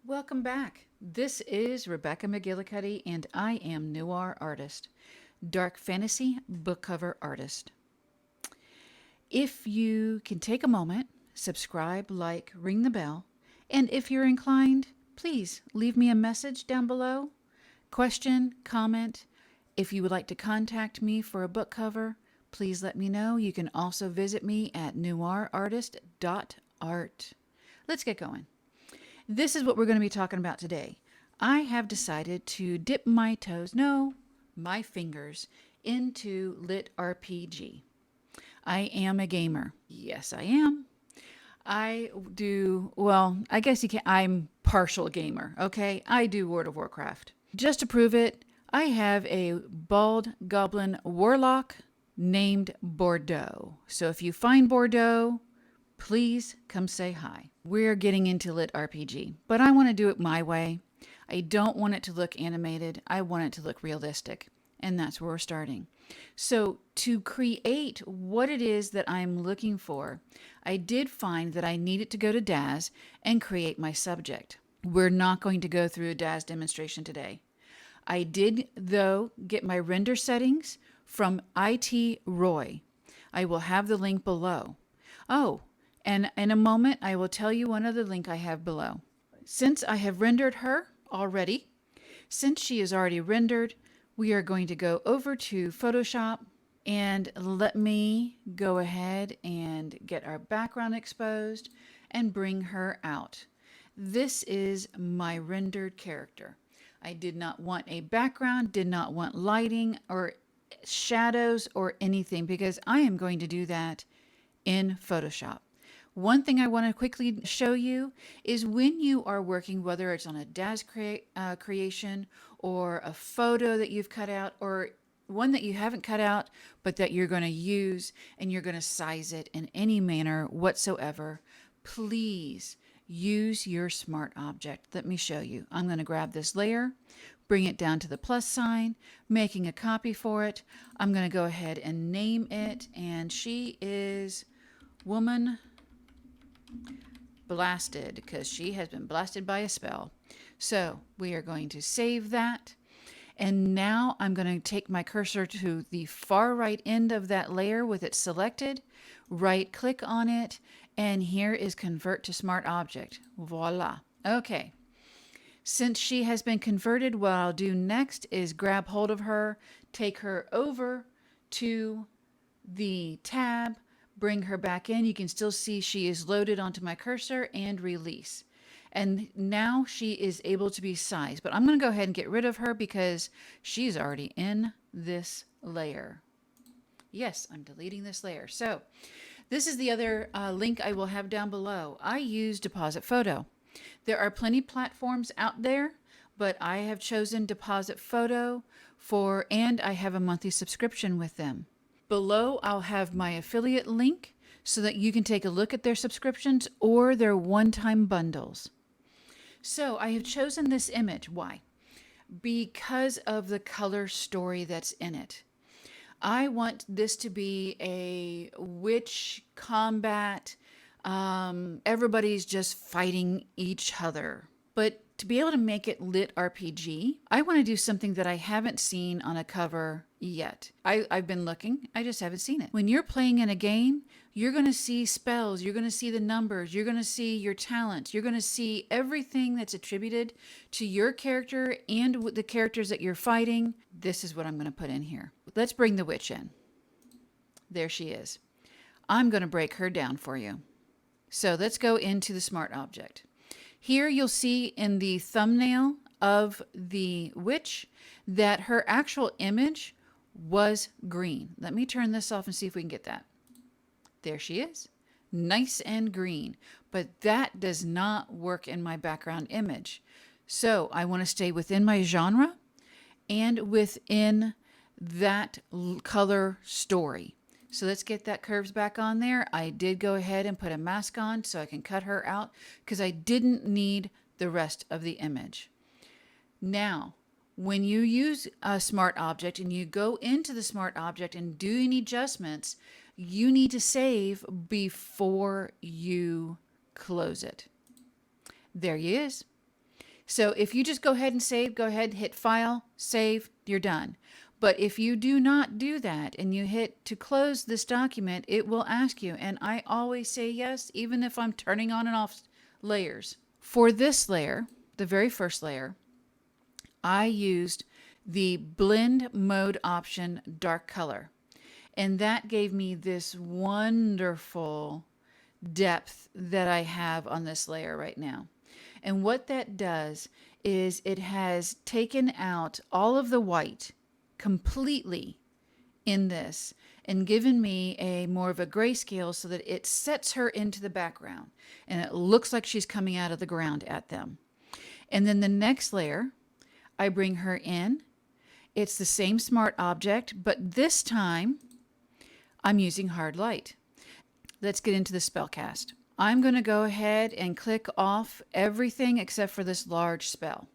Welcome back. This is Rebecca McGillicuddy, and I am NoirArtist, dark fantasy book cover artist. If you can take a moment, subscribe, like, ring the bell, and if you're inclined, please leave me a message down below. Question, comment. If you would like to contact me for a book cover, please let me know. You can also visit me at NoirArtist.art. Let's get going. This is what we're going to be talking about today. I have decided to dip my toes, no, my fingers, into LiTRPG. I am a gamer. Yes, I am. I do, well, I guess you can, I'm partial gamer, okay? I do World of Warcraft. Just to prove it, I have a bald goblin warlock named Bordeaux. So if you find Bordeaux, please come say hi. We're getting into Lit RPG, but I want to do it my way. I don't want it to look animated. I want it to look realistic. And that's where we're starting. So to create what it is that I'm looking for, I did find that I needed to go to DAZ and create my subject. We're not going to go through a DAZ demonstration today. I did, though, get my render settings from ITRoy. I will have the link below. Oh, and in a moment, I will tell you one other link I have below. Since I have rendered her already, since she is already rendered, we are going to go over to Photoshop and let me go ahead and get our background exposed and bring her out. This is my rendered character. I did not want a background, did not want lighting or shadows or anything because I am going to do that in Photoshop. One thing I want to quickly show you is when you are working, whether it's on a DAZ creation or a photo that you've cut out or one that you haven't cut out, but that you're going to use and you're going to size it in any manner whatsoever, please use your smart object. Let me show you. I'm going to grab this layer, bring it down to the plus sign, making a copy for it. I'm going to go ahead and name it, and she is Woman Blasted because she has been blasted by a spell. So we are going to save that. And now I'm going to take my cursor to the far right end of that layer with it selected, right click on it, and here is convert to smart object. Voila. Okay. Since she has been converted, what I'll do next is grab hold of her, take her over to the tab, bring her back in. You can still see she is loaded onto my cursor and release. And now she is able to be sized, but I'm going to go ahead and get rid of her because she's already in this layer. Yes, I'm deleting this layer. So this is the other link I will have down below. I use Depositphoto. There are plenty platforms out there, but I have chosen Depositphoto and I have a monthly subscription with them. Below, I'll have my affiliate link so that you can take a look at their subscriptions or their one-time bundles. So I have chosen this image. Why? Because of the color story that's in it. I want this to be a witch combat. Everybody's just fighting each other. But to be able to make it lit RPG, I want to do something that I haven't seen on a cover yet. I've been looking, I just haven't seen it. When you're playing in a game, you're going to see spells, you're going to see the numbers, you're going to see your talents, you're going to see everything that's attributed to your character and the characters that you're fighting. This is what I'm going to put in here. Let's bring the witch in. There she is. I'm going to break her down for you. So let's go into the smart object. Here you'll see in the thumbnail of the witch that her actual image was green. Let me turn this off and see if we can get that. There she is. Nice and green. But that does not work in my background image. So I want to stay within my genre and within that color story. So let's get that curves back on there. I did go ahead and put a mask on so I can cut her out because I didn't need the rest of the image. Now, when you use a smart object and you go into the smart object and do any adjustments, you need to save before you close it. There he is. So if you just go ahead and save, go ahead, hit File, Save, you're done. But if you do not do that and you hit to close this document, it will ask you. And I always say yes, even if I'm turning on and off layers. For this layer, the very first layer, I used the blend mode option dark color. And that gave me this wonderful depth that I have on this layer right now. And what that does is it has taken out all of the white completely in this and given me a more of a grayscale so that it sets her into the background and it looks like she's coming out of the ground at them. And then the next layer, I bring her in. It's the same smart object, but this time I'm using hard light. Let's get into the spell cast. I'm going to go ahead and click off everything except for this large spell.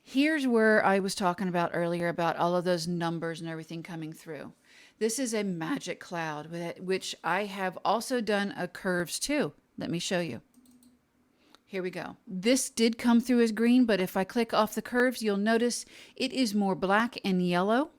Here's where I was talking about earlier about all of those numbers and everything coming through. This is a magic cloud, which I have also done a curves too. Let me show you. Here we go. This did come through as green, but if I click off the curves, you'll notice it is more black and yellow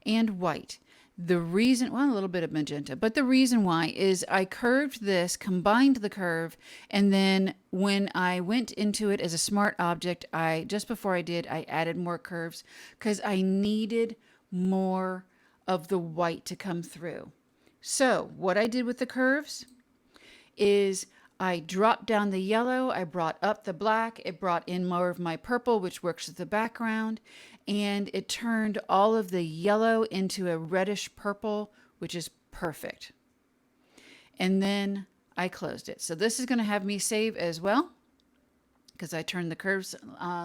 and white. The reason, well, a little bit of magenta, but the reason why is I curved this, combined the curve, and then when I went into it as a smart object, just before I did, I added more curves because I needed more of the white to come through. So what I did with the curves is I dropped down the yellow, I brought up the black, it brought in more of my purple, which works with the background, and it turned all of the yellow into a reddish purple, which is perfect. And then I closed it. So this is going to have me save as well because I turned the curves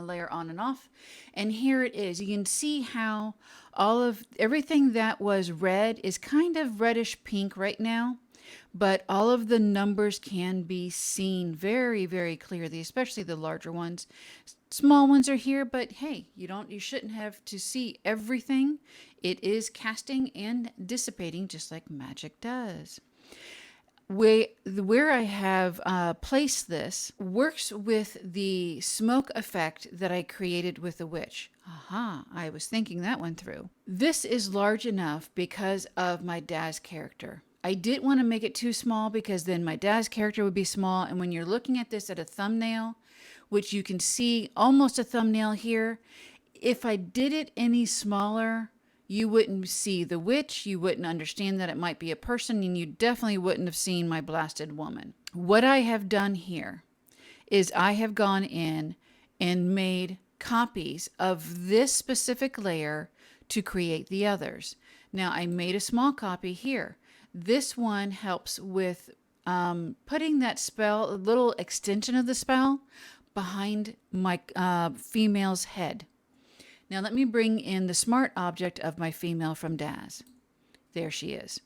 layer on and off. And here it is. You can see how all of everything that was red is kind of reddish pink right now. But all of the numbers can be seen very, very clearly, especially the larger ones. Small ones are here, but hey, you shouldn't have to see everything. It is casting and dissipating just like magic does. Where I have placed this works with the smoke effect that I created with the witch. Aha, I was thinking that one through. This is large enough because of my Daz character. I didn't want to make it too small because then my Daz character would be small. And when you're looking at this at a thumbnail, which you can see almost a thumbnail here, if I did it any smaller, you wouldn't see the witch, you wouldn't understand that it might be a person, and you definitely wouldn't have seen my blasted woman. What I have done here is I have gone in and made copies of this specific layer to create the others. Now I made a small copy here. This one helps with putting that spell, a little extension of the spell, behind my female's head. Now let me bring in the smart object of my female from Daz. There she is.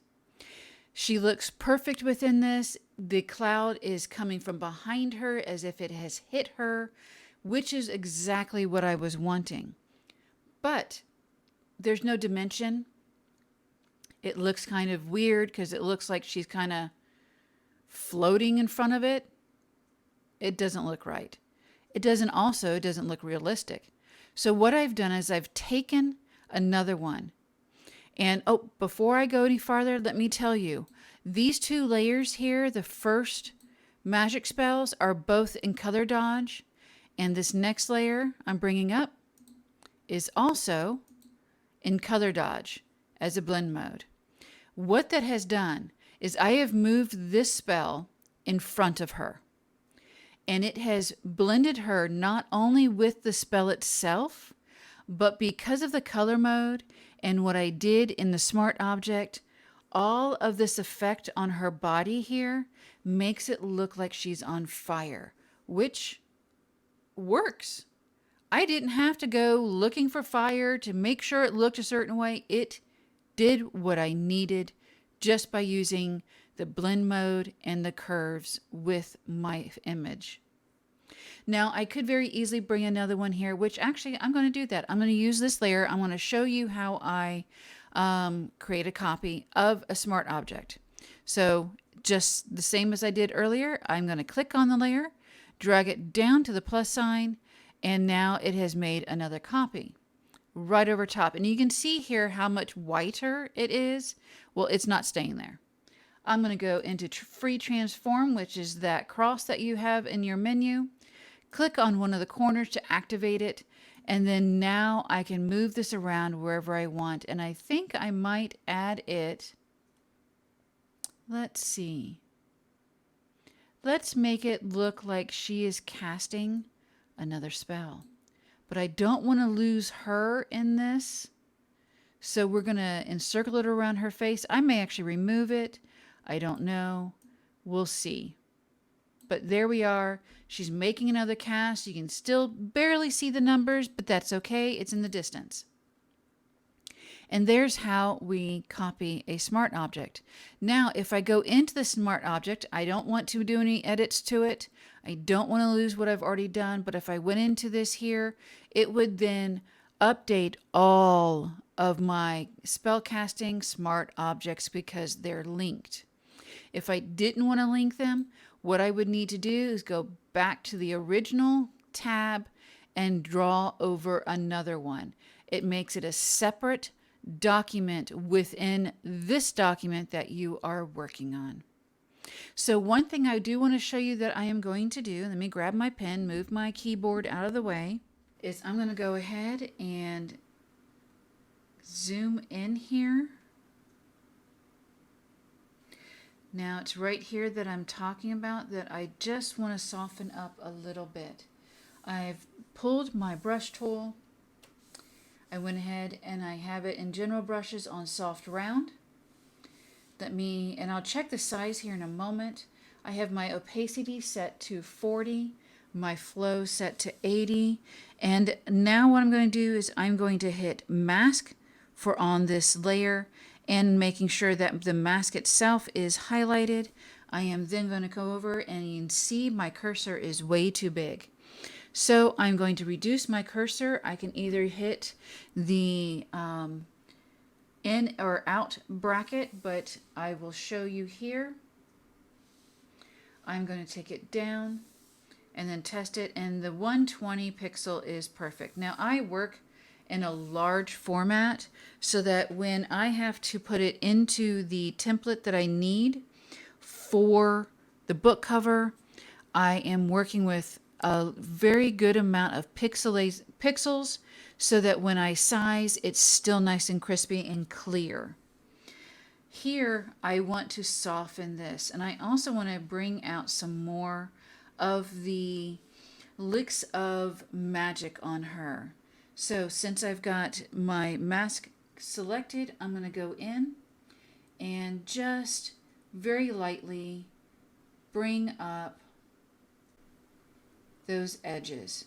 She looks perfect within this. The cloud is coming from behind her as if it has hit her, which is exactly what I was wanting. But there's no dimension. It looks kind of weird because it looks like she's kind of floating in front of it. It doesn't look right. It doesn't look realistic. So what I've done is I've taken another one. And before I go any farther, let me tell you, these two layers here, the first magic spells are both in color dodge. And this next layer I'm bringing up is also in color dodge as a blend mode. What that has done is I have moved this spell in front of her. And it has blended her not only with the spell itself, but because of the color mode and what I did in the smart object, all of this effect on her body here makes it look like she's on fire, which works. I didn't have to go looking for fire to make sure it looked a certain way. It did what I needed just by using the blend mode and the curves with my image. Now I could very easily bring another one here, which actually I'm going to do that. I'm going to use this layer. I'm going to show you how I create a copy of a smart object. So just the same as I did earlier, I'm going to click on the layer, drag it down to the plus sign, And now it has made another copy right over top. And you can see here how much whiter it is. Well, it's not staying there. I'm going to go into free transform, which is that cross that you have in your menu. Click on one of the corners to activate it. And then now I can move this around wherever I want. And I think I might add it. Let's see. Let's make it look like she is casting another spell. But I don't want to lose her in this. So we're going to encircle it around her face. I may actually remove it. I don't know. We'll see. But there we are. She's making another cast. You can still barely see the numbers, but that's okay. It's in the distance. And there's how we copy a smart object. Now, if I go into the smart object, I don't want to do any edits to it. I don't want to lose what I've already done. But if I went into this here, it would then update all of my spellcasting smart objects because they're linked. If I didn't want to link them, what I would need to do is go back to the original tab and draw over another one. It makes it a separate document within this document that you are working on. So one thing I do want to show you that I am going to do, let me grab my pen, move my keyboard out of the way, is I'm going to go ahead and zoom in here. Now it's right here that I'm talking about that I just want to soften up a little bit. I've pulled my brush tool. I went ahead and I have it in general brushes on soft round. And I'll check the size here in a moment. I have my opacity set to 40, my flow set to 80. And now what I'm going to do is I'm going to hit mask for on this layer and making sure that the mask itself is highlighted. I am then going to go over and you can see my cursor is way too big. So I'm going to reduce my cursor. I can either hit the in or out bracket, but I will show you here. I'm going to take it down and then test it, and the 120 pixel is perfect. Now I work in a large format so that when I have to put it into the template that I need for the book cover, I am working with a very good amount of pixels so that when I size, it's still nice and crispy and clear. Here, I want to soften this, and I also want to bring out some more of the licks of magic on her. So since I've got my mask selected, I'm going to go in and just very lightly bring up those edges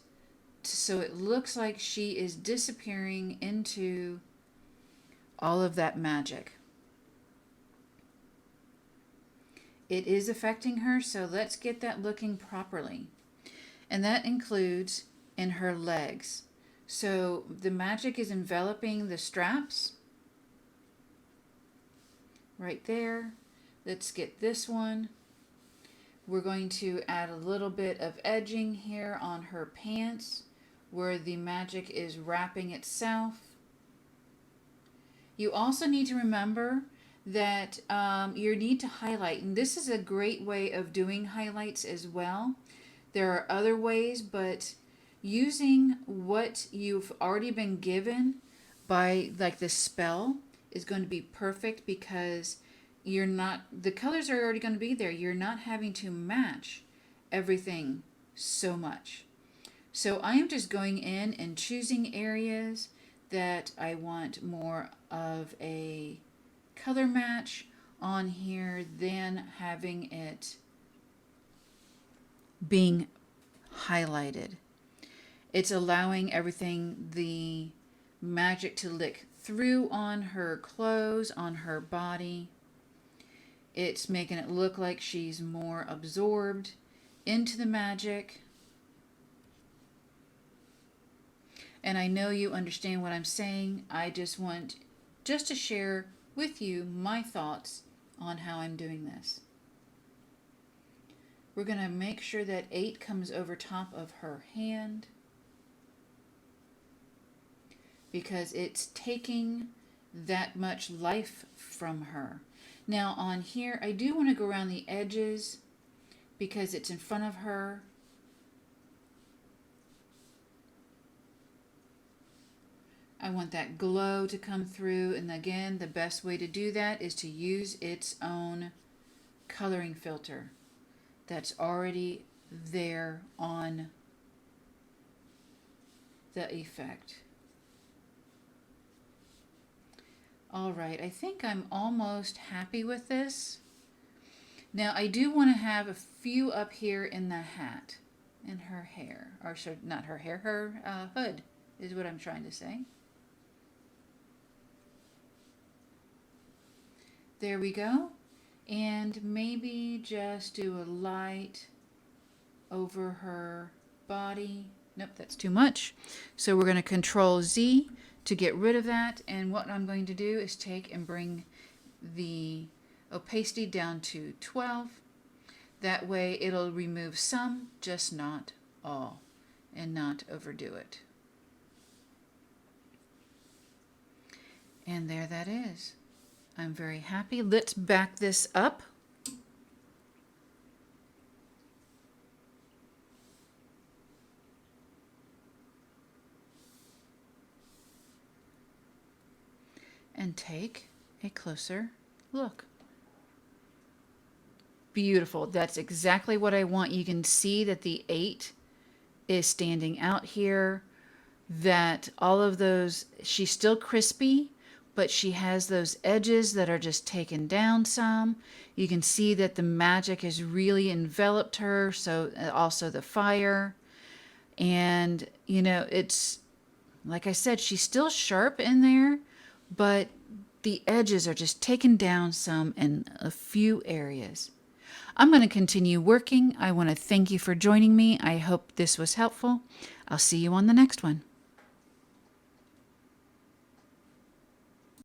so it looks like she is disappearing into all of that magic. It is affecting her, so let's get that looking properly. And that includes in her legs. So the magic is enveloping the straps right there. Let's get this one. We're going to add a little bit of edging here on her pants where the magic is wrapping itself. You also need to remember that you need to highlight, and this is a great way of doing highlights as well. There are other ways, but using what you've already been given by like the spell is going to be perfect because the colors are already going to be there. You're not having to match everything so much. So I am just going in and choosing areas that I want more of a color match on here than having it being highlighted. It's allowing everything, the magic to lick through on her clothes, on her body. It's making it look like she's more absorbed into the magic. And I know you understand what I'm saying. I just want to share with you my thoughts on how I'm doing this. We're going to make sure that 8 comes over top of her hand. because it's taking that much life from her. Now on here, I do want to go around the edges because it's in front of her. I want that glow to come through, and again, the best way to do that is to use its own coloring filter that's already there on the effect. All right, I think I'm almost happy with this. Now I do want to have a few up here in the hat and her hair, or not her hair, her hood is what I'm trying to say. There we go. And maybe just do a light over her body. Nope, that's too much. So we're going to Control Z to get rid of that. And what I'm going to do is take and bring the opacity down to 12. That way it'll remove some, just not all, and not overdo it. And there that is. I'm very happy. Let's back this up. And take a closer look. Beautiful. That's exactly what I want. You can see that the 8 is standing out here, that all of those, she's still crispy, but she has those edges that are just taken down some. You can see that the magic has really enveloped her, so also the fire. And, you know, it's, like I said, she's still sharp in there, but the edges are just taken down some in a few areas. I'm going to continue working. I want to thank you for joining me. I hope this was helpful. I'll see you on the next one.